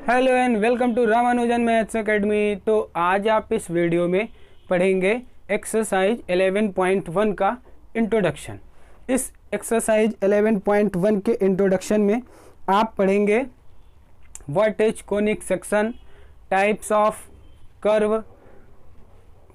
Hello and welcome to Ramanujan maths academy. तो आज आप इस वीडियो में पढ़ेंगे एक्सरसाइज 11.1 का इंट्रोडक्शन। इस एक्सरसाइज 11.1 के इंट्रोडक्शन में आप पढ़ेंगे what is conic section, types of curve,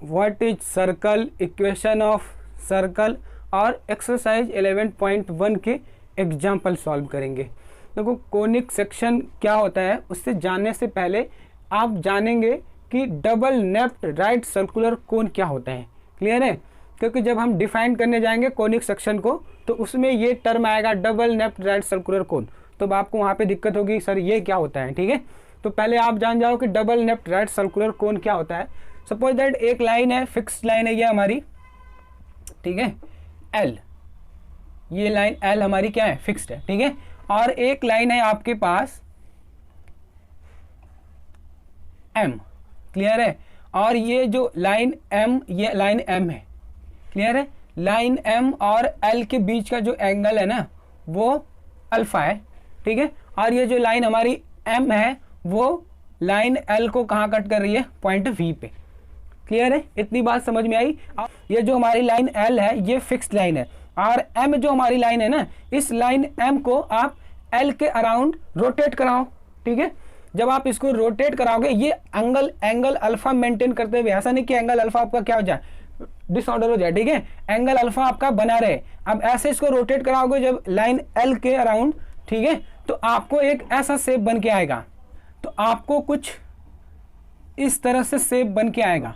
what is circle, equation of circle और एक्सरसाइज 11.1 के एग्जाम्पल सॉल्व करेंगे। देखो कोनिक सेक्शन क्या होता है उससे जानने से पहले आप जानेंगे कि double naped right circular cone क्या होता है। क्लियर है? क्योंकि जब हम डिफाइन करने जाएंगे कोनिक सेक्शन को तो उसमें ये टर्म आएगा double naped right circular cone, तो आपको वहाँ पे दिक्कत होगी सर ये क्या होता है। ठीक है, तो पहले आप जान जाओ कि double naped right circular cone क्या होता है। सपोज दैट एक लाइन है, फिक्स लाइन है ये हमारी, ठीक है, एल, ये लाइन एल हमारी क्या है, फिक्स्ड है। ठीक है, और एक लाइन है आपके पास एम, क्लियर है, और ये जो लाइन एम, ये लाइन एम है, क्लियर है। लाइन एम और एल के बीच का जो एंगल है ना वो अल्फा है, ठीक है। और ये जो लाइन हमारी एम है वो लाइन एल को कहाँ कट कर रही है, पॉइंट वी पे। क्लियर है, इतनी बात समझ में आई। ये जो हमारी लाइन एल है ये फिक्स्ड लाइन है और एम जो हमारी लाइन है ना, इस लाइन एम को आप एल के अराउंड रोटेट कराओ। ठीक है, जब आप इसको रोटेट कराओगे ये एंगल अल्फा मेंटेन करते हुए, ऐसा नहीं कि एंगल अल्फा आपका क्या हो जाए, डिसऑर्डर हो जाए। ठीक है, एंगल अल्फा आपका बना रहे। अब ऐसे इसको रोटेट कराओगे जब लाइन एल के अराउंड, ठीक है, तो आपको एक ऐसा शेप बन के आएगा। तो आपको कुछ इस तरह से शेप बन के आएगा।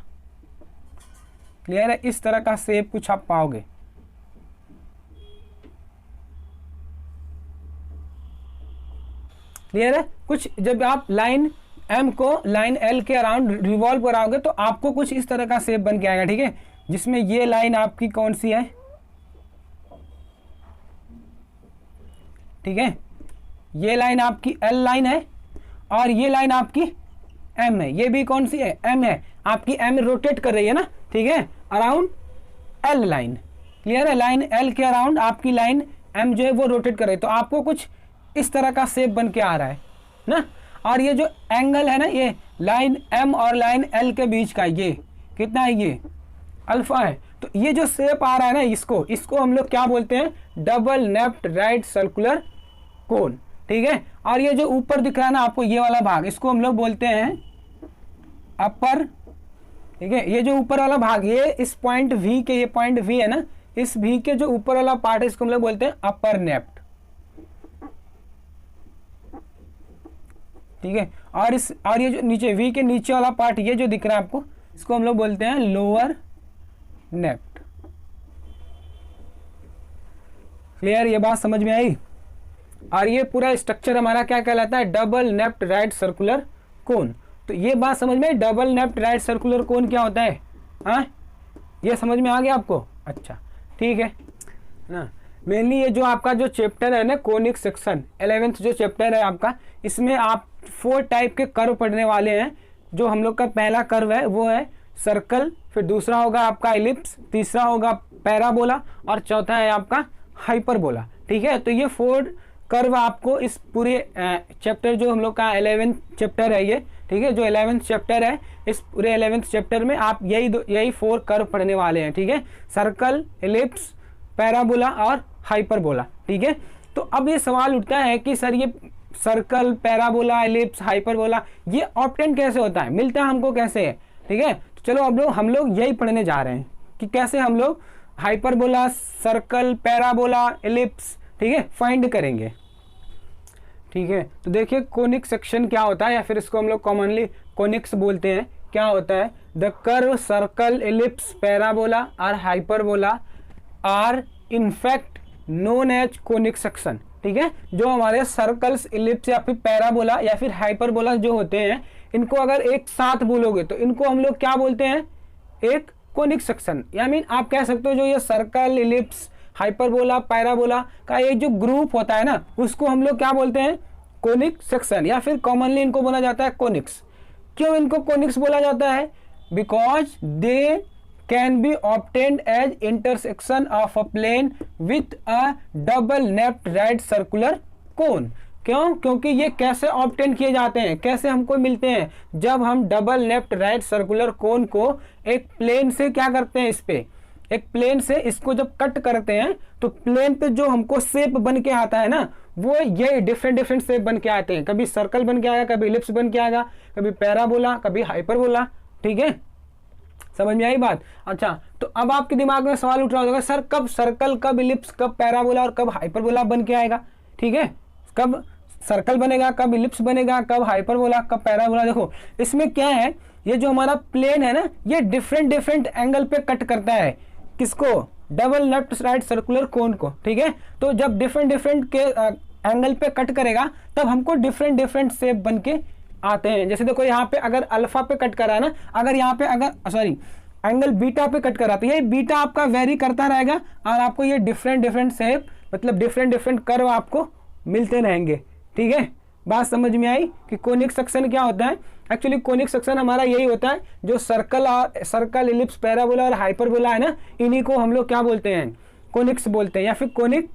क्लियर है, इस तरह का शेप कुछ आप पाओगे। क्लियर है, कुछ जब आप लाइन एम को लाइन एल के अराउंड रिवॉल्व कराओगे तो आपको कुछ इस तरह का शेप बन के आएगा। ठीक है, जिसमें ये लाइन आपकी कौन सी है, ठीक है, ये लाइन आपकी एल लाइन है और ये लाइन आपकी एम है। ये भी कौन सी है, एम है। आपकी एम रोटेट कर रही है ना, ठीक है, अराउंड एल लाइन। क्लियर है, लाइन एल के अराउंड आपकी लाइन एम जो है वो रोटेट कर रही है। तो आपको कुछ इस तरह का शेप बन के आ रहा है ना। और ये जो एंगल है ना, ये लाइन एम और लाइन एल के बीच का ये कितना है, ये अल्फा है। तो ये जो शेप आ रहा है ना, इसको हम लोग क्या बोलते हैं, डबल नेप्ड राइट सर्कुलर कोन। ठीक है, और ये जो ऊपर दिख रहा है ना आपको ये वाला भाग, इसको हम लोग बोलते हैं अपर। ठीक है, ये जो ऊपर वाला भाग, ये इस पॉइंट वी के, ये पॉइंट वी है ना, इस वी के जो ऊपर वाला पार्ट है इसको हम लोग बोलते हैं अपर नेप्ड। ठीक है, और ये जो नीचे वी के नीचे वाला पार्ट ये जो दिख रहा है आपको, इसको हम लोग बोलते हैं लोअर नेप्ड। क्लियर, ये बात समझ में आई। और ये पूरा स्ट्रक्चर हमारा क्या कहलाता है, double naped right circular cone. तो ये बात समझ में आई, double naped right circular cone क्या होता है। हाँ, ये समझ में आ गया आपको। अच्छा ठीक है ना। मेनली ये जो आपका जो चैप्टर है ना कोनिक सेक्शन 11th जो चैप्टर है आपका, इसमें आप 4 टाइप के कर्व पढ़ने वाले हैं। जो हम लोग का पहला कर्व है वो है सर्कल, फिर दूसरा होगा आपका एलिप्स, तीसरा होगा पैराबोला और चौथा है आपका हाइपरबोला। ठीक है, तो ये 4 कर्व आपको इस पूरे चैप्टर जो हम लोग का 11th चैप्टर है ये, ठीक है, जो 11th चैप्टर है, इस पूरे 11th चैप्टर में आप यही 4 कर्व पढ़ने वाले हैं। ठीक है, सर्कल, एलिप्स, पैराबोला और हाइपरबोला। ठीक है, तो अब ये सवाल उठता है कि सर ये सर्कल, पैराबोला, एलिप्स, हाइपरबोला ये ऑब्टेन कैसे होता है, मिलता है हमको कैसे है। ठीक है, तो चलो अब हम लोग यही पढ़ने जा रहे हैं कि कैसे हम लोग हाइपरबोला, सर्कल, पैराबोला, एलिप्स, ठीक है, फाइंड करेंगे। ठीक है, तो देखिए कोनिक सेक्शन क्या होता है, या फिर इसको हम लोग कॉमनली कोनिक्स बोलते हैं। क्या होता है, the curve, circle, ellipse, parabola और hyperbola are in fact known as conic section. ठीक है, जो हमारे सर्कल्स, इलिप्स या फिर पैराबोला या फिर हाइपरबोला जो होते हैं, इनको अगर एक साथ बोलोगे तो इनको हम लोग क्या बोलते हैं, एक कोनिक सेक्शन। या मीन आप कह सकते हो जो ये सर्कल, इलिप्स, हाइपरबोला, पैराबोला का एक जो ग्रुप होता है ना, उसको हम लोग क्या बोलते हैं, कोनिक सेक्शन, या फिर कॉमनली इनको बोला जाता है कोनिक्स। क्यों इनको कोनिक्स बोला जाता है, because they can be obtained as intersection of a plane with a double napped right circular cone। क्यों? क्योंकि ये कैसे ऑब्टेन किए जाते हैं, कैसे हमको मिलते हैं, जब हम डबल लेफ्ट राइट सर्कुलर कोन को एक प्लेन से क्या करते हैं, इस पे एक प्लेन से इसको जब कट करते हैं तो प्लेन पे जो हमको शेप बन के आता है ना, वो ये डिफरेंट डिफरेंट शेप बन के आते हैं। कभी सर्कल बन के आएगा, कभी इलिप्स बन के आएगा, कभी पैराबोला, कभी हाइपरबोला। ठीक है, समझ में आई बात? अच्छा, तो अब आपके दिमाग में सवाल उठ रहा होगा, सर कब सर्कल, कब इलिप्स, कब पैराबोला और कब हाइपरबोला बन के आएगा? ठीक है, कब सर्कल बनेगा, कब इलिप्स बनेगा, कब हाइपरबोला, कब पैराबोला? देखो इसमें क्या है, ये जो हमारा प्लेन है ना, ये डिफरेंट डिफरेंट एंगल पे कट करता है, किसको? डबल लेफ्ट राइट सर्कुलर कोन को। ठीक है, तो जब डिफरेंट डिफरेंट के एंगल पे कट करेगा तब हमको डिफरेंट डिफरेंट शेप बन के आते हैं। जैसे देखो यहाँ पे अगर अल्फा पे कट करा ना, अगर यहाँ पे अगर सॉरी एंगल बीटा पे कट करा, तो ये बीटा आपका वेरी करता रहेगा और आपको ये डिफरेंट डिफरेंट शेप, मतलब डिफरेंट डिफरेंट कर्व आपको मिलते रहेंगे। ठीक है, बात समझ में आई कि कोनिक सेक्शन क्या होता है? एक्चुअली कोनिक सेक्शन हमारा यही होता है, जो सर्कल इलिप्स पैराबोला और हाइपरबोला है ना, इन्हीं को हम लोग क्या बोलते हैं? कोनिक्स बोलते हैं या फिर कोनिक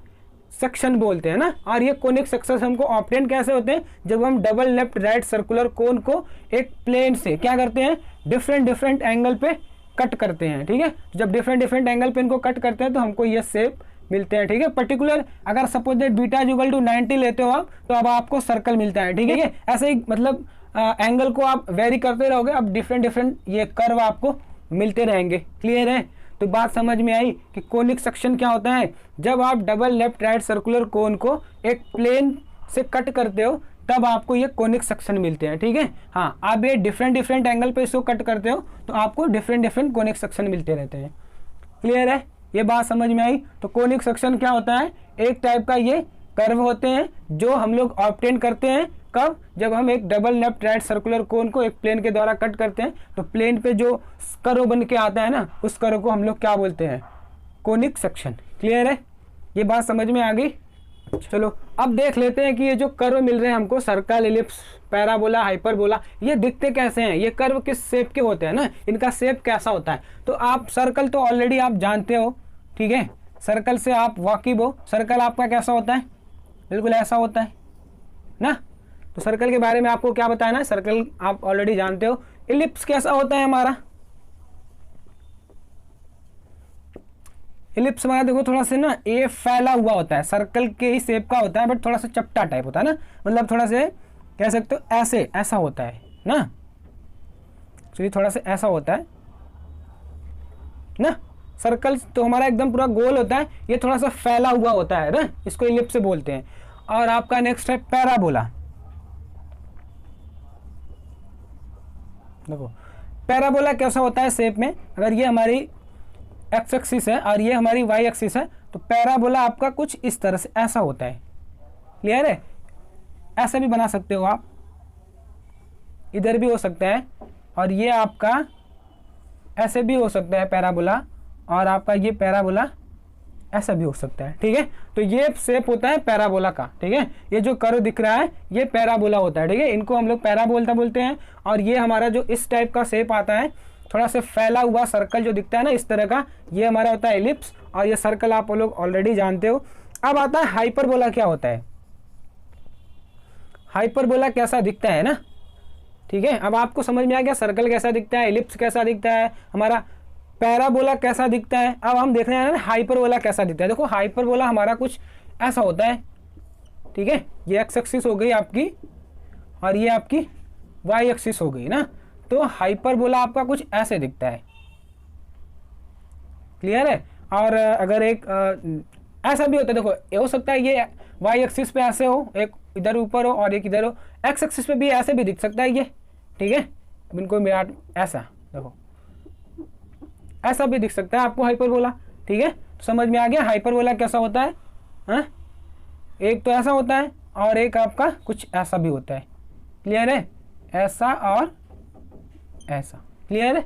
सेक्शन बोलते हैं ना। और ये कोनिक सेक्शन हमको ऑब्टेन कैसे होते हैं? जब हम डबल लेफ्ट राइट सर्कुलर कोन को एक प्लेन से क्या करते हैं? डिफरेंट डिफरेंट एंगल पे कट करते हैं। ठीक है, जब डिफरेंट डिफरेंट एंगल पे इनको कट करते हैं तो हमको ये शेप मिलते हैं। ठीक है, पर्टिकुलर अगर suppose that beta equal to 90 लेते हो आप, तो अब आपको सर्कल मिलता है। ठीक है, ऐसे ही मतलब एंगल को आप वेरी करते रहोगे, अब डिफरेंट डिफरेंट ये कर्व आपको मिलते रहेंगे। क्लियर है? तो बात समझ में आई कि कोनिक सेक्शन क्या होता है? जब आप डबल लेफ्ट राइट सर्कुलर कोन को एक प्लेन से कट करते हो तब आपको ये कोनिक सेक्शन मिलते हैं। ठीक है, हाँ, आप ये डिफरेंट डिफरेंट एंगल पे इसको कट करते हो तो आपको डिफरेंट डिफरेंट कोनिक सेक्शन मिलते रहते हैं। क्लियर है? ये बात समझ में आई? तो कोनिक सेक्शन क्या होता है? एक टाइप का ये कर्व होते हैं जो हम लोग ऑब्टेन करते हैं। कब? जब हम एक डबल लेफ्ट राइट सर्कुलर कोन को एक प्लेन के द्वारा कट करते हैं तो प्लेन पे जो कर्व बन के आता है ना, उस कर्व को हम लोग क्या बोलते हैं? Conic section. क्लियर है? ये बात समझ में आ गई? चलो अब देख लेते हैं कि ये जो कर्व मिल रहे हैं हमको, सर्कल, इलिप्स, पैराबोला, हाइपरबोला, ये दिखते कैसे हैं? ये कर्व किस शेप के होते हैं ना, इनका शेप कैसा होता है? तो आप सर्कल तो ऑलरेडी आप जानते हो। ठीक है, सर्कल से आप वाकिफ हो। सर्कल आपका कैसा होता है? बिल्कुल ऐसा होता है ना। तो सर्कल के बारे में आपको क्या बताना है? सर्कल आप ऑलरेडी जानते हो। इलिप्स कैसा होता है हमारा? इलिप्स हमारा देखो थोड़ा सा ना ये फैला हुआ होता है, सर्कल के ही शेप का होता है बट थोड़ा सा चपटा टाइप होता है ना, मतलब थोड़ा से कह सकते हो ऐसे ऐसा होता है ना। एक्चुअली थोड़ा सा ऐसा होता है ना। सर्कल तो हमारा एकदम पूरा गोल होता है, ये थोड़ा सा फैला हुआ होता है ना, इसको इलिप्स से बोलते हैं। और आपका नेक्स्ट है पैराबोला। देखो पैराबोला कैसा होता है शेप में? अगर ये हमारी एक्स एक्सिस है और ये हमारी वाई एक्सिस है तो पैराबोला आपका कुछ इस तरह से ऐसा होता है। क्लियर है? ऐसा भी बना सकते हो आप, इधर भी हो सकता है, और ये आपका ऐसे भी हो सकता है पैराबोला, और आपका ये पैराबोला ऐसा भी हो सकता है। ठीक है, तो ये शेप होता है पैराबोला का। ठीक है, ये जो कर्व दिख रहा है ये पैराबोला होता है। ठीक है, इनको हम लोग पैराबोला बोलते हैं। और ये हमारा जो इस टाइप का शेप आता है, थोड़ा सा फैला हुआ सर्कल जो दिखता है ना इस तरह का, ये हमारा होता है इलिप्स। और ये सर्कल आप लोग ऑलरेडी जानते हो। अब आता है हाइपरबोला। क्या होता है हाइपरबोला? कैसा दिखता है ना। ठीक है, अब आपको समझ में आ गया सर्कल कैसा दिखता है, इलिप्स कैसा दिखता है, हमारा पैराबोला कैसा दिखता है। अब हम देख रहे हैं ना हाइपरबोला कैसा दिखता है। देखो हाइपरबोला हमारा कुछ ऐसा होता है। ठीक है, ये एक्स एक्सिस हो गई आपकी और ये आपकी वाई एक्सिस हो गई ना, तो हाइपरबोला आपका कुछ ऐसे दिखता है। क्लियर है? और अगर एक ऐसा भी होता है, देखो ये हो सकता है ये वाई एक्सिस पे ऐसे हो, एक इधर ऊपर हो और एक इधर हो। एक्स एक्सिस पे भी ऐसे भी दिख सकता है ये। ठीक है, अब इनको मिला ऐसा, देखो ऐसा भी दिख सकता है आपको हाइपरबोला। ठीक है, तो समझ में आ गया हाइपरबोला कैसा होता है। हाँ, एक तो ऐसा होता है और एक आपका कुछ ऐसा भी होता है। क्लियर है? ऐसा और ऐसा। क्लियर है?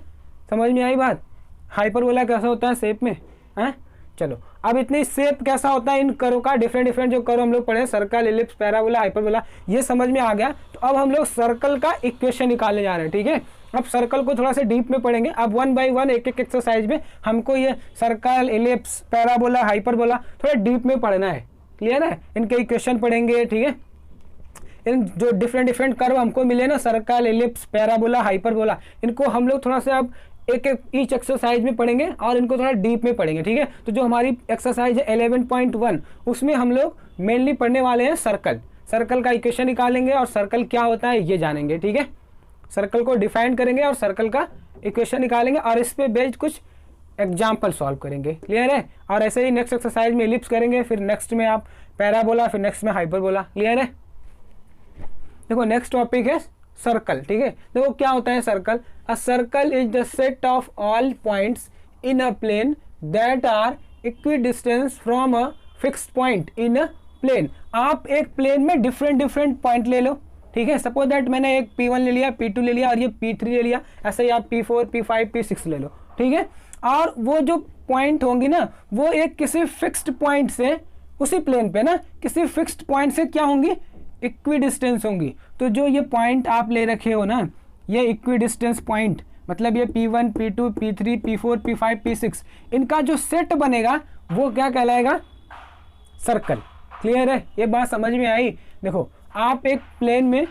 समझ में आई बात? हाइपरबोला कैसा होता है शेप में। हैं, चलो अब इतनी शेप कैसा होता है इन कर्व का, डिफरेंट डिफरेंट जो कर्व हम लोग पढ़े, सर्कल, इलिप्स, पैराबोला, हाइपरबोला, ये समझ में आ गया। तो अब हम लोग सर्कल का इक्वेशन निकालने जा रहे हैं। ठीक है, अब सर्कल को थोड़ा सा डीप में पढ़ेंगे। अब 1 बाय 1 एक एक एक्सरसाइज में हमको ये सर्कल, इलिप्स, पैराबोला, हाइपरबोला थोड़ा डीप में पढ़ना है। क्लियर है? इनके इक्वेशन पढ़ेंगे। ठीक है, इन जो डिफरेंट डिफरेंट कर्व हमको मिले ना, सर्कल, एलिप्स, पैराबोला, हाइपरबोला, इनको हम लोग थोड़ा सा अब एक एक ईच एक्सरसाइज में पढ़ेंगे और इनको थोड़ा डीप में पढ़ेंगे, ठीक है। तो जो हमारी एक्सरसाइज है 11.1 उसमें हम लोग मेनली पढ़ने वाले हैं सर्कल। सर्कल का इक्वेशन निकालेंगे और सर्कल क्या होता है ये जानेंगे, ठीक है। सर्कल को डिफाइन करेंगे और सर्कल का इक्वेशन निकालेंगे और इस पे बेस्ड कुछ एग्जाम्पल सॉल्व करेंगे, क्लियर है। और ऐसे ही नेक्स्ट एक्सरसाइज में एलिप्स करेंगे, फिर नेक्स्ट में आप पैराबोला, फिर नेक्स्ट में हाइपरबोला, क्लियर है। देखो नेक्स्ट टॉपिक है सर्कल, ठीक है। देखो क्या होता है circle. A circle is the set of all points in a plane that are equidistance from a fixed point in a plane. आप एक प्लेन में डिफरेंट डिफरेंट पॉइंट ले लो, ठीक है। सपोज दैट मैंने एक P1 ले लिया, P2 ले लिया और ये P3 ले लिया, ऐसे ही आप P4, P5, P6 ले लो, ठीक है। और वो जो पॉइंट होंगी ना वो एक किसी फिक्स्ड पॉइंट से, उसी प्लेन पे ना किसी फिक्स्ड पॉइंट से क्या होंगी, इक्विडिस्टेंस होंगी। तो जो ये पॉइंट आप ले रखे हो ना, ये इक्विडिस्टेंस पॉइंट, मतलब ये P1, P2, P3, P4, P5, P6, इनका जो सेट बनेगा वो क्या कहलाएगा, सर्कल, क्लियर है। ये बात समझ में आई। देखो आप एक प्लेन में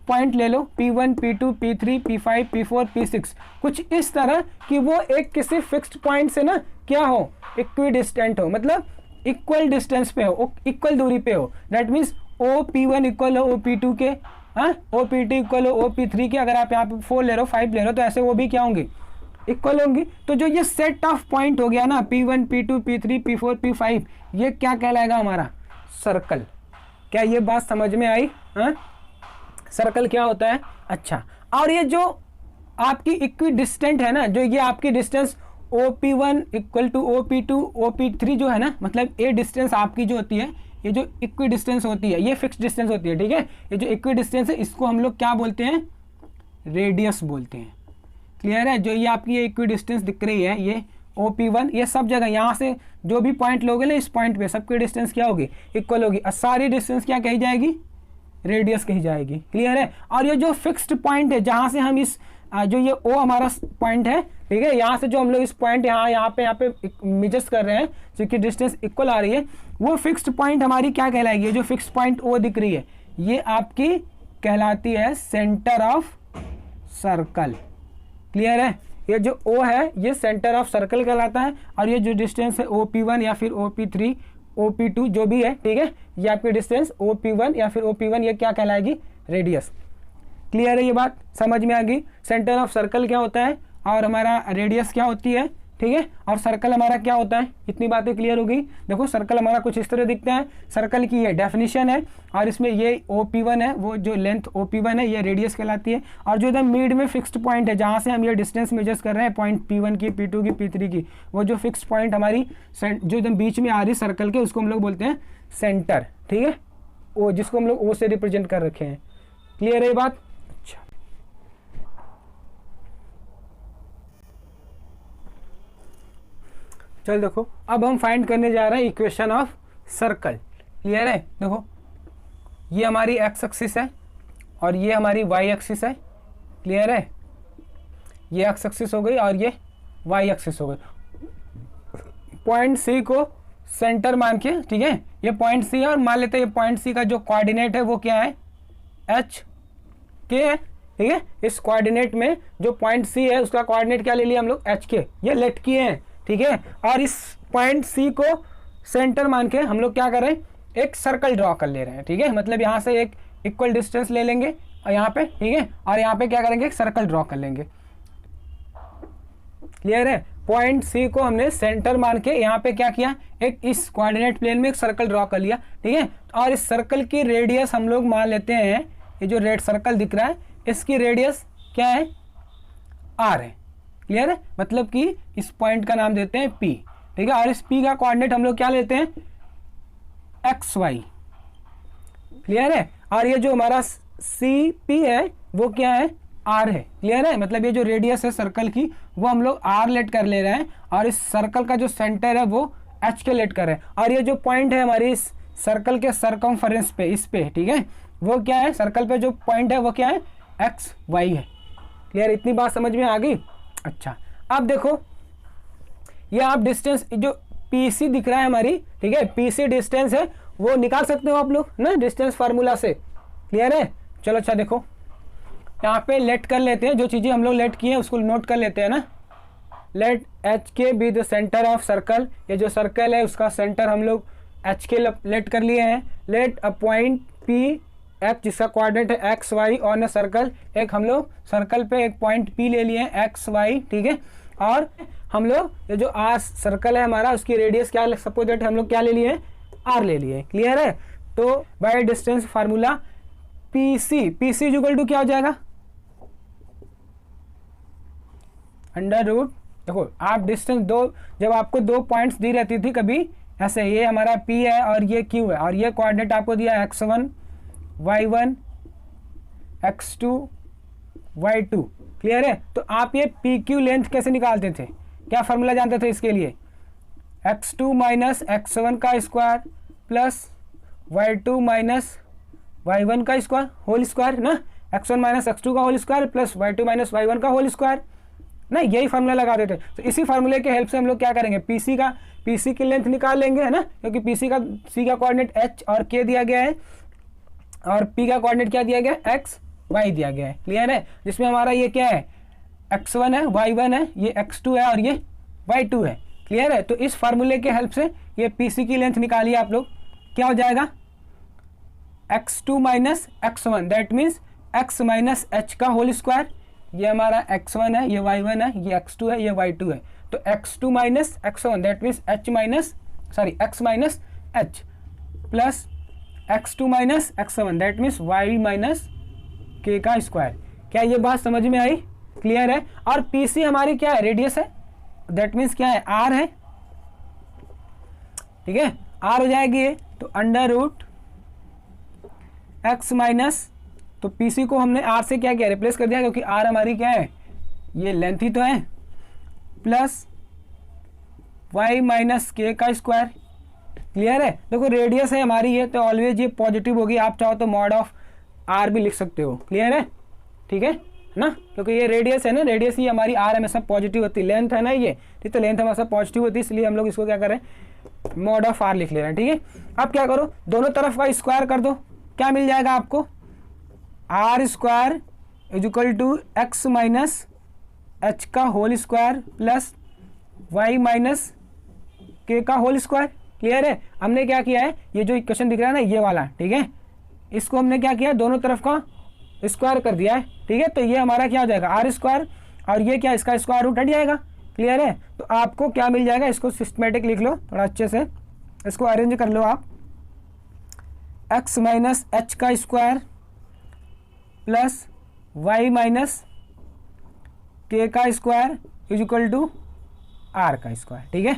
पॉइंट ले लो P1, P2, P3, P5, P4, P6, कुछ इस तरह कि वो एक किसी फिक्स्ड पॉइंट से ना क्या हो, इक्विडिस्टेंट हो, मतलब इक्वल डिस्टेंस पे हो, इक्वल दूरी पे हो। दैट मीन्स OP1 इक्वल हो OP2 के, हाँ, OP2 इक्वल हो OP3 के। अगर आप यहाँ पे 4 ले रहे हो, 5 ले रहे हो, तो ऐसे वो भी क्या होंगे, इक्वल होंगी। तो जो ये सेट ऑफ पॉइंट हो गया ना P1, P2, P3, P4, P5, ये क्या कहलाएगा हमारा, सर्कल। क्या ये बात समझ में आई, हाँ। सर्कल क्या होता है, अच्छा। और ये जो आपकी इक्विडिस्टेंट है ना, जो ये आपकी distance OP1 equal to OP2, OP3 जो है ना, मतलब ये डिस्टेंस आपकी जो होती है, ये जो इक्वी डिस्टेंस होती है, ये फिक्स डिस्टेंस होती है, ठीक है। ये जो इक्वी डिस्टेंस है इसको हम लोग क्या बोलते हैं, रेडियस बोलते हैं, क्लियर है। जो ये आपकी ये इक्वी डिस्टेंस दिख रही है, ये OP1, ये सब जगह यहाँ से जो भी पॉइंट लोगे ना, इस पॉइंट पे सबकी डिस्टेंस क्या होगी, इक्वल होगी। और सारी डिस्टेंस क्या कही जाएगी, रेडियस कही जाएगी, क्लियर है। और ये जो फिक्स्ड पॉइंट है जहाँ से हम इस जो ये O हमारा पॉइंट है, ठीक है, यहाँ से जो हम लोग इस पॉइंट यहाँ पे मेजर्स कर रहे हैं, जो कि डिस्टेंस इक्वल आ रही है, वो फिक्स्ड पॉइंट हमारी क्या कहलाएगी, जो फिक्स्ड पॉइंट O दिख रही है, ये आपकी कहलाती है सेंटर ऑफ सर्कल, क्लियर है। ये जो O है ये सेंटर ऑफ सर्कल कहलाता है। और ये जो डिस्टेंस है OP1 या फिर OP3, OP2 जो भी है, ठीक है, ये आपकी डिस्टेंस OP1 या फिर OP1, ये क्या कहलाएगी, रेडियस, क्लियर है। ये बात समझ में आ गई। सेंटर ऑफ सर्कल क्या होता है और हमारा रेडियस क्या होती है, ठीक है। और सर्कल हमारा क्या होता है, इतनी बातें क्लियर हो गई। देखो सर्कल हमारा कुछ इस तरह दिखता है। सर्कल की ये डेफिनेशन है और इसमें ये OP1 है, वो जो लेंथ OP1 है ये रेडियस कहलाती है। और जो एकदम मिड में फिक्स्ड पॉइंट है जहाँ से हम ये डिस्टेंस मेजर्स कर रहे हैं, पॉइंट P1 की, P2 की, P3 की, वो जो फिक्स्ड पॉइंट हमारी जो एकदम बीच में आ रही सर्कल के, उसको हम लोग बोलते हैं सेंटर, ठीक है। वो जिसको हम लोग O से रिप्रेजेंट कर रखे हैं, क्लियर है ये बात। चल देखो अब हम फाइंड करने जा रहे हैं इक्वेशन ऑफ सर्कल, क्लियर है। देखो ये हमारी एक्स एक्सिस है और ये हमारी वाई एक्सिस है, क्लियर है। ये एक्स एक्सिस हो गई और ये वाई एक्सिस हो गई। पॉइंट सी को सेंटर मान के, ठीक है, ये पॉइंट सी है और मान लेते हैं ये पॉइंट सी का जो कोऑर्डिनेट है वो क्या है, एच के है, ठीक है। इस कोऑर्डिनेट में जो पॉइंट सी है उसका कोऑर्डिनेट क्या ले लिया हम लोग, एच के, ये लेट किए हैं, ठीक है। और इस पॉइंट सी को सेंटर मान के हम लोग क्या कर रहे हैं, एक सर्कल ड्रॉ कर ले रहे हैं, ठीक है। मतलब यहाँ से एक इक्वल डिस्टेंस ले लेंगे और यहाँ पे, ठीक है, और यहाँ पे क्या करेंगे, एक सर्कल ड्रॉ कर लेंगे, क्लियर है। पॉइंट सी को हमने सेंटर मान के यहाँ पे क्या किया, एक इस कोऑर्डिनेट प्लेन में एक सर्कल ड्रॉ कर लिया, ठीक है। और इस सर्कल की रेडियस हम लोग मान लेते हैं, ये जो रेड सर्कल दिख रहा है इसकी रेडियस क्या है, आर है, क्लियर है। मतलब कि इस पॉइंट का नाम देते हैं P, ठीक है। और इस P का कोऑर्डिनेट हम लोग क्या लेते हैं, XY, क्लियर है। और ये जो हमारा CP है वो क्या है, R है, क्लियर है। मतलब ये जो रेडियस है सर्कल की वो हम लोग R लेट कर ले रहे हैं और इस सर्कल का जो सेंटर है वो H के लेट कर रहे हैं। और ये जो पॉइंट है हमारी इस सर्कल के सरकमफेरेंस पे, इस पे, ठीक है, वो क्या है, सर्कल पे जो पॉइंट है वो क्या है, XY है, क्लियर। इतनी बात समझ में आ गई। अच्छा अब देखो ये आप डिस्टेंस जो PC दिख रहा है हमारी, ठीक है, PC डिस्टेंस है वो निकाल सकते हो आप लोग ना डिस्टेंस फार्मूला से, क्लियर है? चलो अच्छा देखो, यहाँ पे लेट कर लेते हैं, जो चीज़ें हम लोग लेट किए हैं उसको नोट कर लेते हैं ना। लेट एच के be the centre of circle, ये जो सर्कल है उसका सेंटर हम लोग एच के लेट कर लिए हैं। Let a point P F जिसका कोऑर्डिनेट है x y on a circle, एक हम लोग सर्कल पे एक पॉइंट पी ले लिए हैं एक्स वाई, ठीक है। और हम लोग ये जो आर सर्कल है हमारा उसकी रेडियस क्या सपोज दैट हम लोग क्या ले लिए हैं, आर ले लिए। क्लियर है? तो by distance formula P C equal to क्या हो जाएगा, अंडर रूट, देखो आप डिस्टेंस दो, जब आपको दो पॉइंट्स दी रहती थी कभी ऐसे, ये हमारा P है और ये Q है और ये कोऑर्डिनेट आपको दिया x1 y1 x2 y2। Clear है? तो आप ये PQ लेंथ कैसे निकालते थे, क्या फार्मूला जानते थे इसके लिए, x2 माइनस x1 का square plus y2 minus y1 का स्क्वायर होल स्क्वायर ना, x1 माइनस x2 का whole square plus y2 minus y1 का होल स्क्वायर ना, यही फार्मूला लगा देते। तो इसी फार्मूले के हेल्प से हम लोग क्या करेंगे, पीसी की लेंथ निकाल लेंगे, है ना, क्योंकि सी का कोऑर्डिनेट h और k दिया गया है और p का कोऑर्डिनेट क्या दिया गया है, x y दिया गया है। क्लियर है? जिसमें हमारा ये क्या है, x1 है, y1 है, ये x2 है और ये y2 है। क्लियर है? तो इस फार्मूले के हेल्प से ये पीसी की लेंथ निकालिए आप लोग, क्या हो जाएगा, x2 minus x1 that means x minus h का होल स्क्वायर, ये हमारा x1 है, ये y1 है, ये x2 है, ये y2 है। तो x2 minus x1 that means x minus h plus x2 minus x1 that means y minus k का स्क्वायर। क्या ये बात समझ में आई? क्लियर है? और PC हमारी क्या है, रेडियस है, दैट मीन्स क्या है, r है, ठीक है, r हो जाएगी ये। तो अंडर रूट x माइनस, तो PC को हमने r से क्या किया, रिप्लेस कर दिया, क्योंकि r हमारी क्या है, ये लेंथ ही तो है, प्लस y माइनस k का स्क्वायर। क्लियर है? देखो रेडियस है हमारी ये, तो ऑलवेज ये पॉजिटिव होगी, आप चाहो तो मॉड ऑफ r भी लिख सकते हो। क्लियर है? ठीक है ना, क्योंकि ये रेडियस है ना, रेडियस ही हमारी r हमेशा पॉजिटिव होती है, लेंथ है ना ये, ठीक, तो लेंथ हमेशा पॉजिटिव होती है, इसलिए हम लोग इसको क्या करें, मॉड ऑफ r लिख ले रहे हैं। ठीक है, अब क्या करो, दोनों तरफ का स्क्वायर कर दो, क्या मिल जाएगा आपको, r square is equal to x minus h का whole square plus y minus k का होल स्क्वायर। क्लियर है? हमने क्या किया है, ये जो इक्वेशन दिख रहा है ना ये वाला, ठीक है, इसको हमने क्या किया, दोनों तरफ का स्क्वायर कर दिया है। ठीक है, तो ये हमारा क्या हो जाएगा, आर स्क्वायर, और ये क्या, इसका स्क्वायर रूट हट जाएगा। क्लियर है? तो आपको क्या मिल जाएगा, इसको सिस्टमेटिक लिख लो थोड़ा अच्छे से, इसको अरेंज कर लो आप, एक्स माइनस एच का square plus y minus k का square is equal to r का स्क्वायर। ठीक है,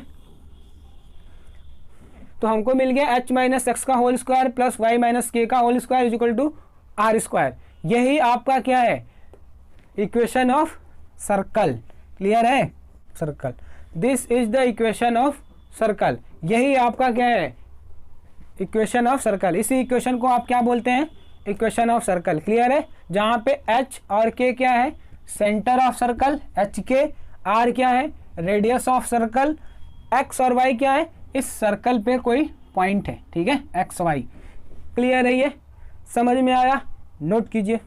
तो हमको मिल गया एच माइनस एक्स का whole square plus y minus k का whole square is equal to r square. यही आपका क्या है, इक्वेशन ऑफ सर्कल। क्लियर है? Circle, this is the equation of circle, यही आपका क्या है, इक्वेशन ऑफ सर्कल। इसी इक्वेशन को आप क्या बोलते हैं, इक्वेशन ऑफ सर्कल। क्लियर है? जहां पे एच और के क्या है, सेंटर ऑफ सर्कल एच के, आर क्या है, रेडियस ऑफ सर्कल, एक्स और वाई क्या है, इस सर्कल पे कोई पॉइंट है। ठीक है, एक्स वाई। क्लियर है? ये समझ में आया? नोट कीजिए,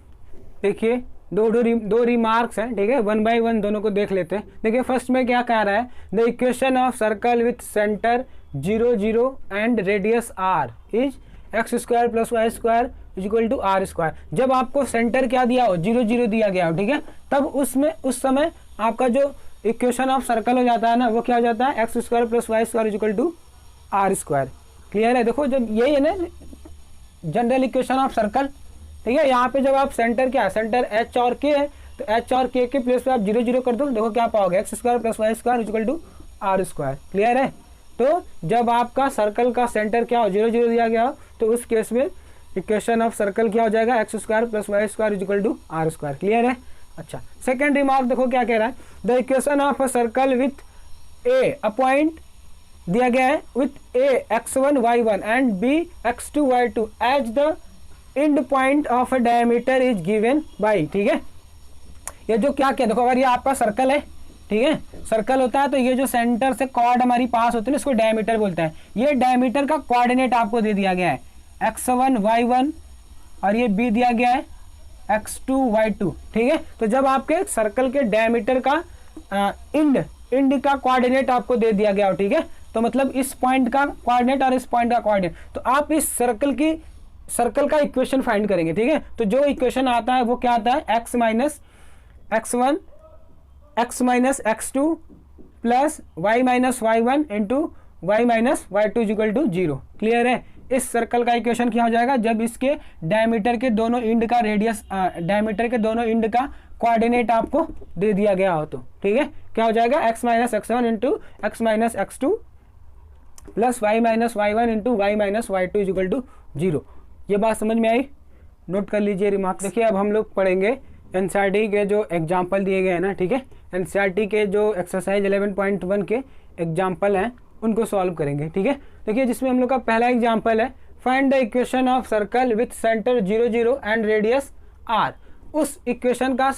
देखिए दो रिमार्क्स हैं। ठीक है, वन बाय वन दोनों को देख लेते हैं। देखिए फर्स्ट में क्या कह रहा है, the equation of circle with centre 0 0 and radius r is x square plus y square is equal to r square. जब आपको सेंटर क्या दिया हो, 0 0 दिया गया हो, ठीक है, तब उसमें उस समय आपका जो इक्वेशन ऑफ सर्कल हो जाता है ना, वो क्या हो जाता है, x square plus y square is equal to r square. Clear है? देखो जब यही है ना जनरल इक्वेशन ऑफ सर्कल। ठीक है, यहाँ पे जब आप सेंटर क्या है, सेंटर एच और के है, तो एच और के प्लेस पे आप 0 0 कर दो, देखो क्या पाओगे, x square plus y square is equal to r square. Clear है? तो जब आपका सर्कल का सेंटर क्या हो, 0 0 दिया गया हो, तो उस केस में इक्वेशन ऑफ सर्कल क्या हो जाएगा, x square plus y square is equal to r square. Clear है? अच्छा, सेकेंड रिमार्क देखो क्या कह रहा है, the equation of a circle with A a point दिया गया है with A x1 y1 and b x2 y2 as the end point of a diameter is given by. ठीक है, ये जो क्या क्या, देखो अगर ये आपका सर्कल है, ठीक है, सर्कल होता है, तो ये जो सेंटर से कॉर्ड हमारी पास होती है इसको डायमीटर बोलते हैं। ये डायमीटर का कोऑर्डिनेट आपको दे दिया गया है x1 y1 और ये b दिया गया है x2 y2, ठीक है। तो जब आपके सर्कल के डायमीटर का इंड का कोऑर्डिनेट आपको दे दिया गया हो, ठीक है, तो मतलब इस पॉइंट का कोऑर्डिनेट और इस पॉइंट का कोऑर्डिनेट, तो आप इस सर्कल का इक्वेशन फाइंड करेंगे, ठीक है। तो जो इक्वेशन आता है वो क्या आता है, x minus x1 x minus x2 plus y minus y1 into y minus y2 equal to 0। Clear है। इस सर्कल का इक्वेशन क्या हो जाएगा, जब इसके डायमीटर के दोनों इंड का रेडियस डायमीटर के दोनों इंड का कोऑर्डिनेट आपको दे दिया गया हो, तो ठीक है, क्या हो जाएगा, x minus x1 into x minus x2 plus y minus y1 into y minus y2 equal to 0। ये बात समझ में आई, नोट कर लीजिए रिमार्क। देखिए अब हम लोग पढ़ेंगे एनसीईआरटी के जो एग्जाम्पल दिए गए हैं ना, ठीक है, एनसीईआरटी के जो एक्सरसाइज 11.1 के एग्जाम्पल हैं उनको सॉल्व करेंगे, ठीक है। देखिए जिसमें हम लोग का पहला एग्जाम्पल है, find the equation of circle with centre 0 0 and radius r। उस इक्वेशन का,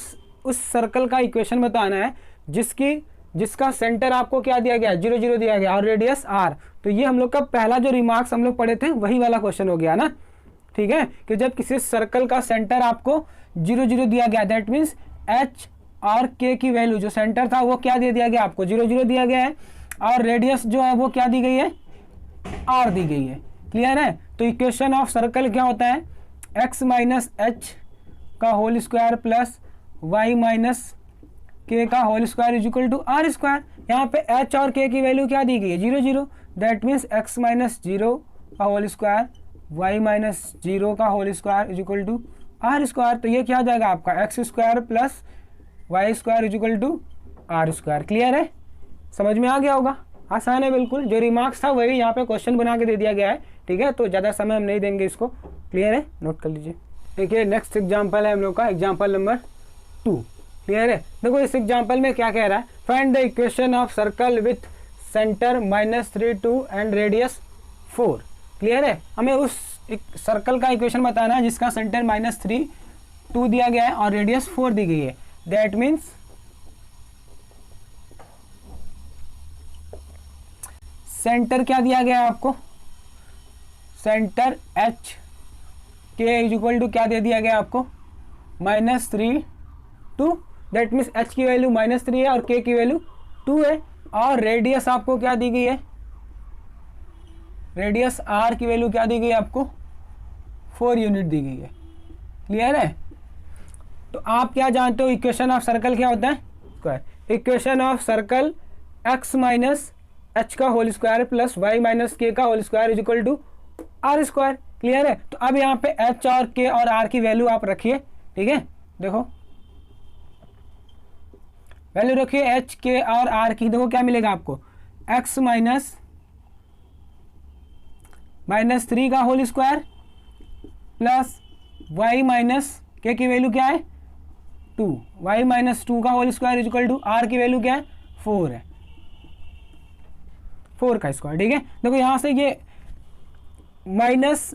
उस सर्कल का इक्वेशन बताना है जिसका सेंटर आपको क्या दिया गया, 0 0 दिया गया और रेडियस r। तो ये हम लोग का पहला जो रिमार्क्स हम लोग पढ़े थे वही वाला क्वेश्चन हो गया ना, ठीक है, कि जब किसी सर्कल का सेंटर आपको 0 0 दिया गया, दैट मीन्स h और k की वैल्यू, जो सेंटर था वो क्या दे दिया गया आपको, 0 0 दिया गया है, और रेडियस जो है वो क्या दी गई है, r दी गई है। क्लियर है। तो इक्वेशन ऑफ सर्कल क्या होता है, x माइनस एच का whole square plus y minus k का whole square is equal to r square. यहाँ पे h और k की वैल्यू क्या दी गई है, 0 0, दैट मीन्स x माइनस 0 का होल स्क्वायर y माइनस 0 का whole square is equal to r square. तो ये क्या हो जाएगा आपका x square plus y square is equal to r square. Clear है, समझ में आ गया होगा, आसान है बिल्कुल। जो रिमार्क्स था वही यहाँ पे क्वेश्चन बना के दे दिया गया है, ठीक है, तो ज़्यादा समय हम नहीं देंगे इसको। क्लियर है, नोट कर लीजिए। देखिए नेक्स्ट एग्जांपल है हम लोग का एग्जांपल नंबर 2। क्लियर है। देखो इस एग्जांपल में क्या कह रहा है, find the equation of circle with centre -3 2 and radius 4। Clear है, हमें उस सर्कल का इक्वेशन बताना है जिसका सेंटर -3 2 दिया गया है और रेडियस 4 दी गई है। दैट मीन्स सेंटर क्या दिया गया है आपको, सेंटर h के इज इक्वल टू क्या दे दिया गया आपको, -3 2, दैट मीन्स h की वैल्यू -3 है और k की वैल्यू 2 है, और रेडियस आपको क्या दी गई है, रेडियस r की वैल्यू क्या दी गई है आपको, 4 यूनिट दी गई है। क्लियर है। तो आप क्या जानते हो इक्वेशन ऑफ सर्कल क्या होता है, square. Equation of circle x minus h का whole square plus y minus k का whole square is equal to r square. Clear है। तो अब यहाँ पे h और k और r की वैल्यू आप रखिए, ठीक है, देखो वैल्यू रखिए h k और r की। देखो क्या मिलेगा आपको, x माइनस 3 का whole square plus y minus k की वैल्यू क्या है 2, y माइनस 2 का whole square is equal to r की वैल्यू क्या है 4 है, 4 का स्क्वायर। ठीक है, देखो यहाँ से ये माइनस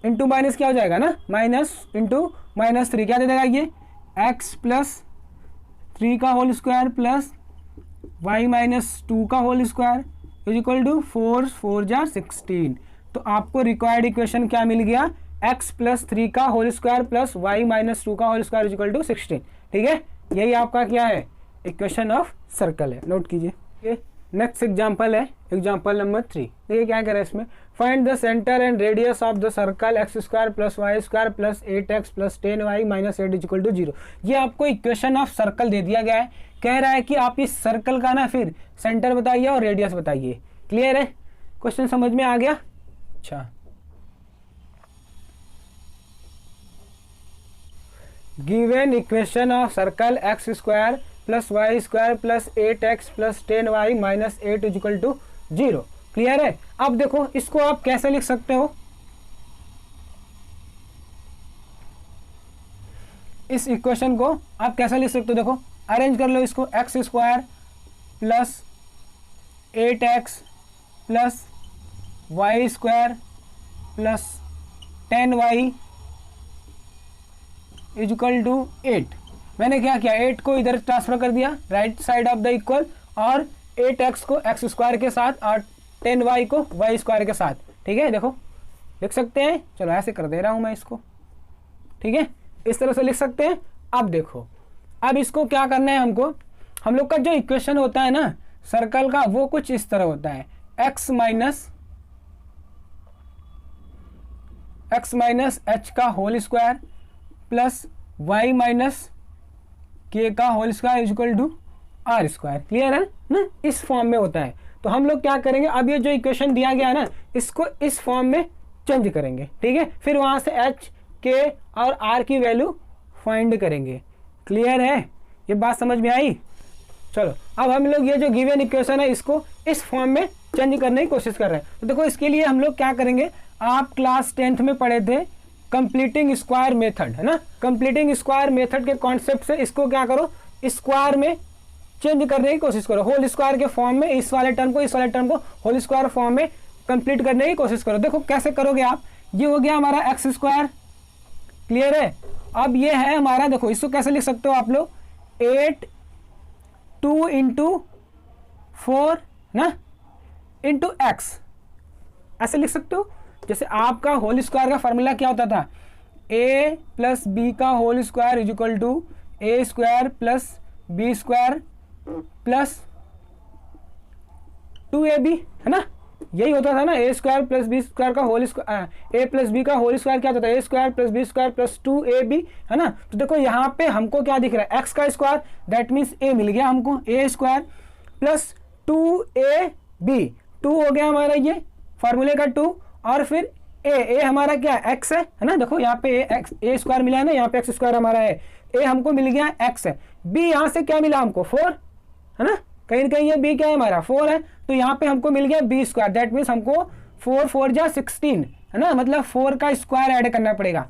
इंटू माइनस क्या हो जाएगा ना, माइनस इंटू -3 क्या दे देगा ये, x प्लस 3 का whole square plus y minus 2 का whole square is equal to 4 4 जा 16। तो आपको रिक्वायर्ड इक्वेशन क्या मिल गया, x प्लस 3 का whole square plus y minus 2 का whole square is equal to 16। ठीक है, यही आपका क्या है, इक्वेशन ऑफ सर्कल है, नोट कीजिए। नेक्स्ट एग्जाम्पल है एग्जाम्पल नंबर 3। देखिए क्या करें इसमें, find the centre and radius of the circle x square plus y square plus 8x plus 10y minus 8 is equal to 0। ये आपको इक्वेशन ऑफ सर्कल दे दिया गया है, कह रहा है कि आप इस सर्कल का ना फिर सेंटर बताइए और रेडियस बताइए। क्लियर है, क्वेश्चन समझ में आ गया। अच्छा, given equation of circle x square plus y square plus 8x plus 10y minus 8 is equal to 0। Clear है। अब देखो इसको आप कैसे लिख सकते हो, इस इक्वेशन को आप कैसे लिख सकते हो, देखो अरेंज कर लो इसको, x square plus 8x plus y square plus 10y is equal to 8। मैंने क्या किया, 8 को इधर ट्रांसफर कर दिया right side of the equal, और 8x को एक्स स्क्वायर के साथ और 10y को वाई स्क्वायर के साथ। ठीक है, देखो लिख सकते हैं, चलो ऐसे कर दे रहा हूं मैं इसको। ठीक है, इस तरह से लिख सकते हैं। अब देखो, अब इसको क्या करना है हमको, हम लोग का जो इक्वेशन होता है ना सर्कल का, वो कुछ इस तरह होता है, x माइनस एच का whole square plus y minus k का whole square equal to r square. Clear है ना, इस फॉर्म में होता है। तो हम लोग क्या करेंगे, अब ये जो इक्वेशन दिया गया है ना, इसको इस फॉर्म में चेंज करेंगे, ठीक है, फिर वहां से h के और r की वैल्यू फाइंड करेंगे। क्लियर है, ये बात समझ में आई। चलो अब हम लोग ये जो गिवन इक्वेशन है इसको इस फॉर्म में चेंज करने की कोशिश कर रहे हैं। तो देखो इसके लिए हम लोग क्या करेंगे, आप क्लास 10th में पढ़े थे कंप्लीटिंग स्क्वायर मेथड, है ना। कंप्लीटिंग स्क्वायर मेथड के कॉन्सेप्ट से इसको क्या करो, स्क्वायर में चेंज करने की कोशिश करो, होल स्क्वायर के फॉर्म में इस वाले टर्म को होल स्क्वायर फॉर्म में कंप्लीट करने की कोशिश करो। देखो कैसे करोगे आप, ये हो गया हमारा एक्स स्क्वायर। क्लियर है, अब ये है हमारा, देखो इसको कैसे लिख सकते हो आप लोग, 8 2 इंटू 4 ना इंटू एक्स, ऐसे लिख सकते हो। जैसे आपका होल स्क्वायर का फॉर्मूला क्या होता था, a प्लस बी का whole square is equal to a square plus b square plus 2ab, है ना, यही होता था ना, a square plus b square का whole square, a plus b का होल स्क्वायर क्या होता था, a square plus b square plus 2ab, है ना। तो देखो यहाँ पे हमको क्या दिख रहा है, एक्स का स्क्वायर, दैट मीन्स ए मिल गया हमको, ए स्क्वायर प्लस 2ab, 2 हो गया हमारा ये फार्मूले का 2, और फिर ए हमारा क्या एक्स है ना, देखो यहाँ पे ए स्क्वायर मिला है ना, यहाँ पे एक्स स्क्वायर हमारा है, ए हमको मिल गया एक्स है, बी यहाँ से क्या मिला हमको 4, है ना, कहीं ना कहीं ये बी क्या है हमारा 4 है, तो यहाँ पे हमको मिल गया बी स्क्वायर, दैट मीन्स हमको 4 4 जा 16, है ना, मतलब 4 का स्क्वायर ऐड करना पड़ेगा।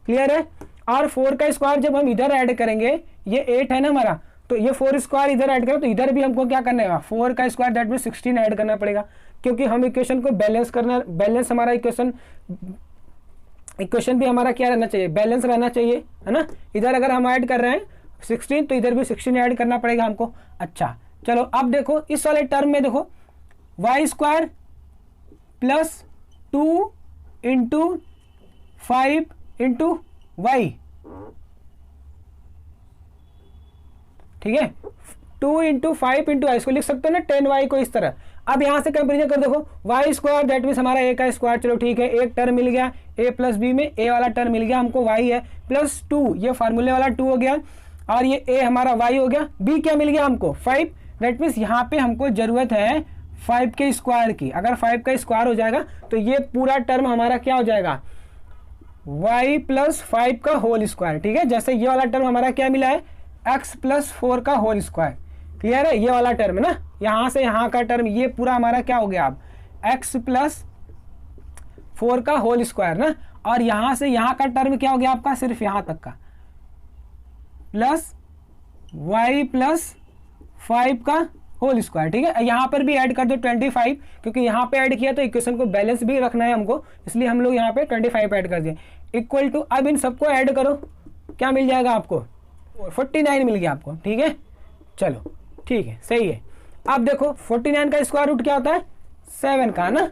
क्लियर है, और 4 का स्क्वायर जब हम इधर ऐड करेंगे, ये 8 है ना हमारा, तो ये 4 स्क्वायर इधर ऐड करें तो इधर भी हमको क्या करना है, 4 का स्क्वायर दैट मीन्स 16 ऐड करना पड़ेगा, क्योंकि हम इक्वेशन को बैलेंस करना, बैलेंस हमारा इक्वेशन भी हमारा क्या रहना चाहिए, बैलेंस रहना चाहिए, है ना। इधर अगर हम ऐड कर रहे हैं 16 तो इधर भी 16 ऐड करना पड़ेगा हमको। अच्छा चलो अब देखो इस वाले टर्म में देखो, y square plus 2 into 5 into y, ठीक है, 2 इंटू 5 इंटू आई, इसको लिख सकते हो ना 10y को इस तरह। अब यहां से कंपेरिजन कर देखो, वाई स्क्वायर दैट मीन्स हमारा ए का स्क्वायर, चलो ठीक है, एक टर्म मिल गया, ए प्लस बी में ए वाला टर्म मिल गया हमको, वाई है, प्लस 2 ये फार्मूले वाला 2 हो गया, और ये ए हमारा वाई हो गया, बी क्या मिल गया हमको 5, दैट मीन्स यहाँ पे हमको जरूरत है 5 के स्क्वायर की। अगर 5 का स्क्वायर हो जाएगा तो ये पूरा टर्म हमारा क्या हो जाएगा, y प्लस 5 का होल स्क्वायर, ठीक है। जैसे ये वाला टर्म हमारा क्या मिला है, x प्लस 4 का होल स्क्वायर। क्लियर है, ये वाला टर्म है ना, यहाँ से यहाँ का टर्म ये पूरा हमारा क्या हो गया अब, x प्लस 4 का होल स्क्वायर ना, और यहाँ से यहाँ का टर्म क्या हो गया आपका, सिर्फ यहाँ तक का, प्लस y प्लस 5 का होल स्क्वायर, ठीक है। यहाँ पर भी ऐड कर दो 25, क्योंकि यहाँ पे ऐड किया तो इक्वेशन को बैलेंस भी रखना है हमको, इसलिए हम लोग यहाँ पे 25 ऐड कर दिए, इक्वल टू, अब इन सबको ऐड करो, क्या मिल जाएगा आपको, 49 मिल गया आपको, ठीक है। चलो ठीक है, सही है। अब देखो 49 का स्क्वायर रूट क्या होता है, 7 का ना,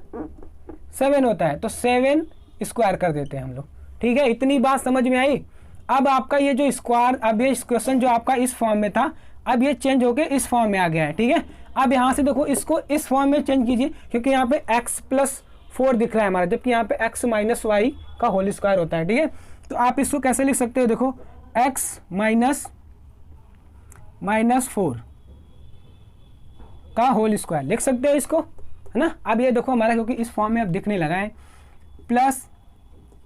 7 होता है, तो 7 स्क्वायर कर देते हैं हम लोग, ठीक है। इतनी बात समझ में आई। अब आपका ये जो स्क्वायर, अब ये क्वेश्चन जो आपका इस फॉर्म में था, अब ये चेंज होके इस फॉर्म में आ गया है, ठीक है। अब यहाँ से देखो इसको इस फॉर्म में चेंज कीजिए, क्योंकि यहाँ पे x प्लस 4 दिख रहा है हमारा, जबकि यहाँ पे x माइनस वाई का होल स्क्वायर होता है, ठीक है। तो आप इसको कैसे लिख सकते हो, देखो x माइनस 4 का होल स्क्वायर लिख सकते हो इसको, है ना। अब ये देखो हमारा, क्योंकि इस फॉर्म में अब दिखने लगा है, प्लस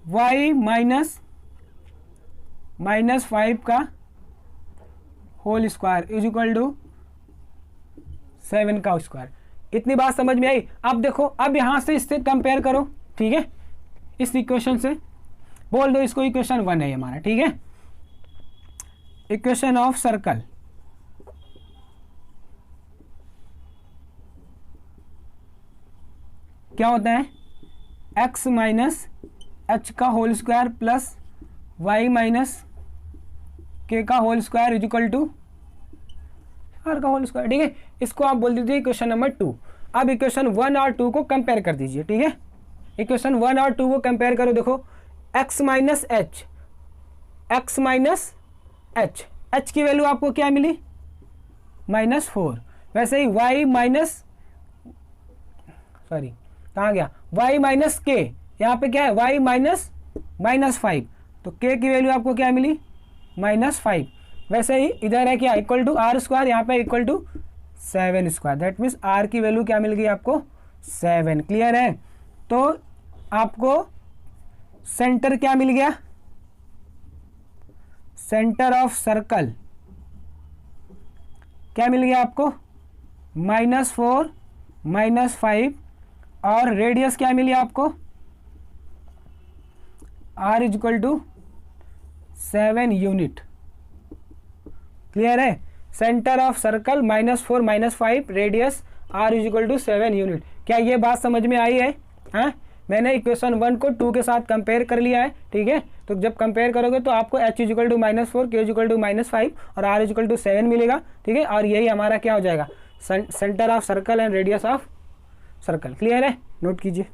y माइनस 5 का whole square is equal to 7 का स्क्वायर। इतनी बात समझ में आई। अब देखो, अब यहां से इससे कंपेयर करो, ठीक है, इस इक्वेशन से बोल दो इसको इक्वेशन 1 है हमारा, ठीक है, इक्वेशन ऑफ सर्कल। क्या होता है, x माइनस एच का whole square plus y minus k का whole square is equal to r का होल स्क्वायर, ठीक है। इसको आप बोल दीजिए इक्वेशन नंबर 2। अब इक्वेशन 1 और 2 को कंपेयर कर दीजिए, ठीक है। इक्वेशन 1 और 2 को कंपेयर करो, देखो x minus H x minus H, H की वैल्यू आपको क्या मिली -4। वैसे ही y माइनस, सॉरी कहाँ गया, y माइनस के, यहाँ पे क्या है y -5, तो k की वैल्यू आपको क्या मिली -5। वैसे ही इधर है क्या इक्वल टू आर स्क्वायर, यहाँ पे equal to 7 square, that means r की वैल्यू क्या मिल गई आपको 7। क्लियर है। तो आपको सेंटर क्या मिल गया, सेंटर ऑफ सर्कल क्या मिल गया आपको -4 -5, और रेडियस क्या मिली आपको r equal to 7 unit. Clear है। Centre of circle -4 -5, radius r equal to 7 unit. क्या ये बात समझ में आई है? हाँ, मैंने इक्वेशन 1 को 2 के साथ कंपेयर कर लिया है। ठीक है, तो जब कंपेयर करोगे तो आपको h equal to -4, k equal to -5 और r इक्वल टू 7 मिलेगा। ठीक है, और यही हमारा क्या हो जाएगा, centre of circle and radius of circle. Clear है, नोट कीजिए।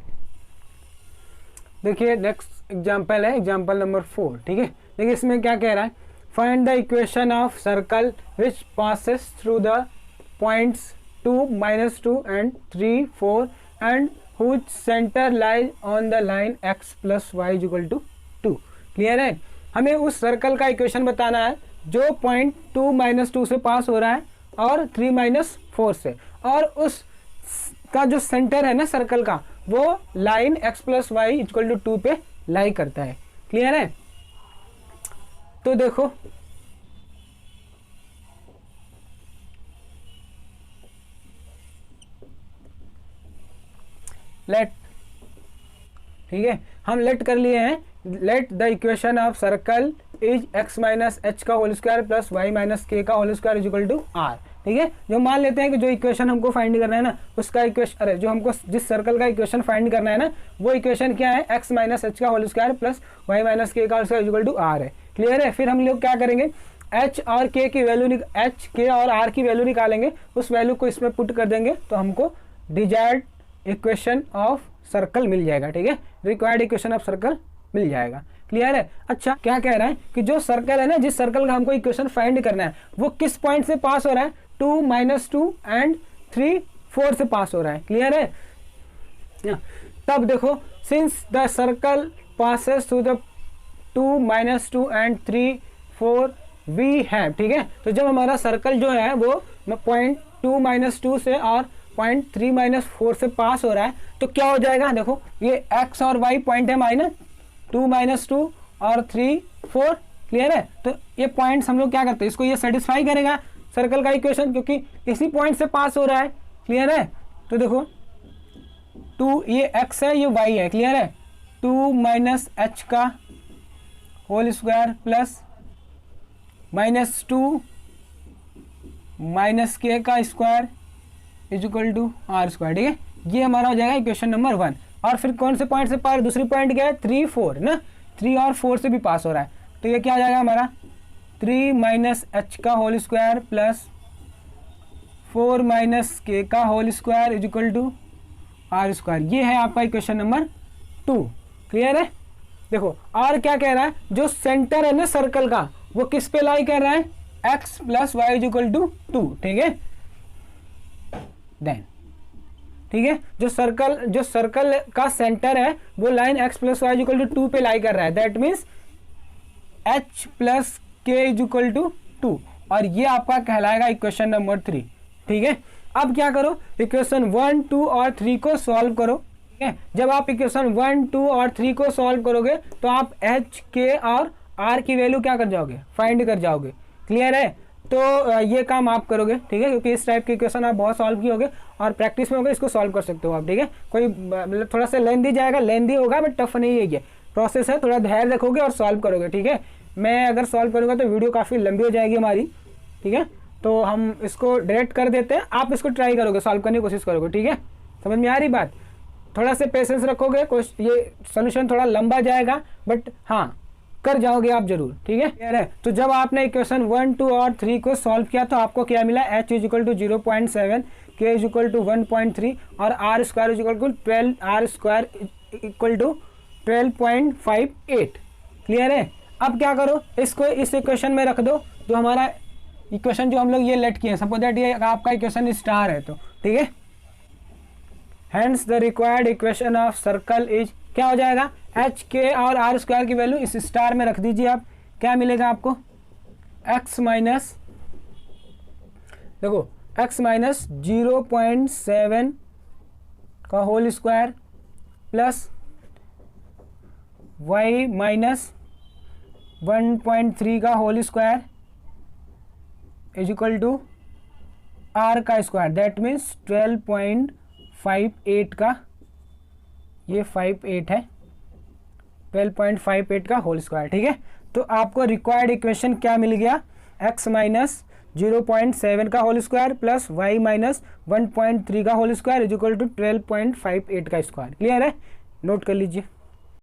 देखिए नेक्स्ट एग्जाम्पल है, एग्जाम्पल नंबर 4। ठीक है, देखिए इसमें क्या कह रहा है, find the equation of circle which passes through the points 2 -2 and 3 4 and whose center lies on the line x plus y equal to 2। Clear है, हमें उस सर्कल का इक्वेशन बताना है जो पॉइंट 2 -2 से पास हो रहा है और 3 -4 से, और उस का जो सेंटर है ना सर्कल का, वो line x plus y equal to 2 पे लाई करता है। क्लियर है, तो देखो लेट, ठीक है, हम लेट कर लिए हैं, let the equation of circle is x minus h का whole square plus y minus k का whole square equal to r. ठीक है, जो मान लेते हैं कि जो इक्वेशन हमको फाइंड करना है ना, उसका इक्वेशन, अरे जो हमको जिस सर्कल का इक्वेशन फाइंड करना है ना, वो इक्वेशन क्या है, x माइनस एच का whole square plus y minus k का whole square equal to r है। क्लियर है, फिर हम लोग क्या करेंगे, h और k की वैल्यू, h k और r की वैल्यू निकालेंगे, उस वैल्यू को इसमें पुट कर देंगे तो हमको डिजायर्ड इक्वेशन ऑफ सर्कल मिल जाएगा। ठीक है, रिक्वायर्ड इक्वेशन ऑफ सर्कल मिल जाएगा। क्लियर है। अच्छा, क्या कह रहा है कि जो सर्कल है ना, जिस सर्कल का हमको इक्वेशन फाइंड करना है, वो किस पॉइंट से पास हो रहा है, 2 -2 एंड 3 4 से पास हो रहा है। क्लियर है, तब देखो, since the circle passes through the 2 -2 and 3 4 we have. ठीक है, तो जब हमारा सर्कल जो है वो पॉइंट 2 -2 से और पॉइंट 3 -4 से पास हो रहा है, तो क्या हो जाएगा, देखो ये x और y पॉइंट है हमारे ना, 2 -2 और 3 4। क्लियर है, तो ये पॉइंट्स हम लोग क्या करते हैं, इसको ये सेटिस्फाई करेगा सर्कल का इक्वेशन, क्योंकि इसी पॉइंट से पास हो रहा है। क्लियर है, तो देखो 2 ये x है, ये y है। क्लियर है, 2 - h का होल स्क्वायर प्लस -2 - k का square is equal to r square. ठीक है, ये हमारा हो जाएगा इक्वेशन नंबर 1। और फिर कौन से पॉइंट से पार, दूसरी पॉइंट क्या है, 3 4 ना, 3 और 4 से भी पास हो रहा है, तो ये क्या आ जाएगा हमारा 3 - h का होल स्क्वायर प्लस 4 - k का whole square is equal to r square. ये है आपका इक्वेशन नंबर 2। क्लियर है, देखो और क्या कह रहा है, जो सेंटर है ना सर्कल का, वो किस पे लाई कर रहा है, x plus y is equal to 2। ठीक है, देन ठीक है, जो सर्कल का सेंटर है वो line x plus y equal to 2 पे लाई कर रहा है, that means h plus k is equal to 2, और ये आपका कहलाएगा इक्वेशन नंबर 3। ठीक है, अब क्या करो, इक्वेशन 1 2 और 3 को सॉल्व करो। ठीक है, जब आप इक्वेशन 1 2 और 3 को सॉल्व करोगे तो आप h k और r की वैल्यू क्या कर जाओगे, फाइंड कर जाओगे। क्लियर है, तो ये काम आप करोगे। ठीक है, क्योंकि इस टाइप के क्वेश्चन आप बहुत सॉल्व किए होगे और प्रैक्टिस में होगा, इसको सॉल्व कर सकते हो आप। ठीक है, कोई मतलब थोड़ा सा लेंदी जाएगा, लेंदी होगा बट टफ नहीं है, ये प्रोसेस है, थोड़ा धैर्य रखोगे और सॉल्व करोगे। ठीक है, मैं अगर सॉल्व करूँगा तो वीडियो काफ़ी लंबी हो जाएगी हमारी। ठीक है, तो हम इसको डायरेक्ट कर देते हैं, आप इसको ट्राई करोगे, सॉल्व करने की कोशिश करोगे। ठीक है, समझ में आ रही बात, थोड़ा सा पेशेंस रखोगे, ये सोल्यूशन थोड़ा लंबा जाएगा बट हाँ कर जाओगे आप जरूर। ठीक है, क्लियर है। तो जब आपने इक्वेशन 1 2 और 3 को सॉल्व किया तो आपको क्या मिला, h is equal to 0.7, k is equal to 1.3 और r square is equal to 12, r square equal to 12.58। Clear है, अब क्या करो, इसको इस इक्वेशन में रख दो, तो हमारा इक्वेशन जो हम लोग ये लेट किए हैं, सपोज दैट ये आपका इक्वेशन स्टार है, तो ठीक है, hence the required equation of circle is, क्या हो जाएगा, एच के और आर स्क्वायर की वैल्यू इस स्टार में रख दीजिए आप, क्या मिलेगा आपको, एक्स माइनस, देखो एक्स माइनस 0.7 का whole square plus y minus 1.3 का whole square is equal to r का स्क्वायर, दैट मीन्स 12.58 का, ये 58 है, 12.58 का होल स्क्वायर, ठीक है। तो आपको रिक्वायर्ड इक्वेशन क्या मिल गया, x माइनस 0.7 का whole square plus y minus 1.3 का whole square is equal to 12.58 का स्क्वायर। क्लियर है, नोट कर लीजिए।